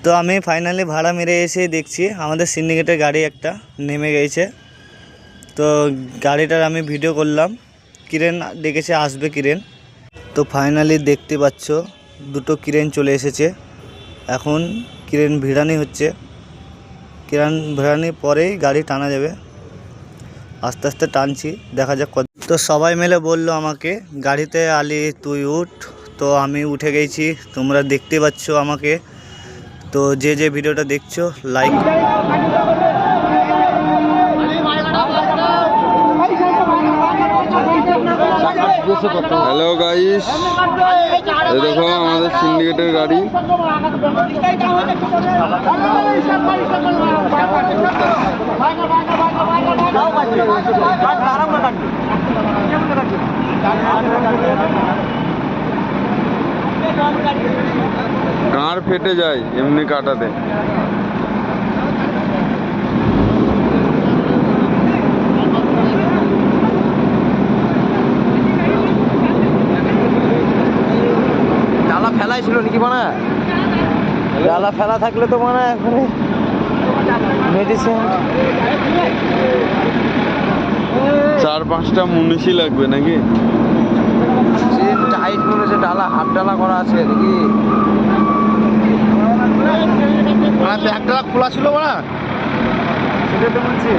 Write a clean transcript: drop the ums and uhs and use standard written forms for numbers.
তো আমি ফাইনালি ভাড়া মেরে এসে দেখছি আমাদের সিন্ডিকেটের গাড়ি একটা নেমে গেছে। তো গাড়িটার আমি ভিডিও করলাম, ক্রেন ডেকেছে, আসবে ক্রেন। তো ফাইনালি দেখতে পাচ্ছ দুটো ক্রেন চলে এসেছে। এখন ক্রেন ভিড়ানি হচ্ছে, ক্রেন ভিড়ানির পরেই গাড়ি টানা যাবে। আস্তে আস্তে টানছি, দেখা যাক কত। তো সবাই মিলে বলল আমাকে গাড়িতে আলি তুই উঠ, তো আমি উঠে গেছি। তোমরা দেখতে পাচ্ছ আমাকে। তো যে যে ভিডিওটা দেখছো লাইক। হ্যালো গাইস, এই দেখো আমাদের সিন্ডিকেটের গাড়ি। গাঁড় ফেটে যায় এমনি কাটাতে। ডালা ফেলাই ছিল নাকি মানে? ডালা ফেলা থাকলে তো মানে এখানে মেডিসিন 4-5টা মুনিশি লাগবে নাকি? টাইট মনে হচ্ছে, ডালা হাফ ডালা করা আছে নাকি? মানে ব্যাগ ডালা খোলা ছিল না, সেটা তো বলছি।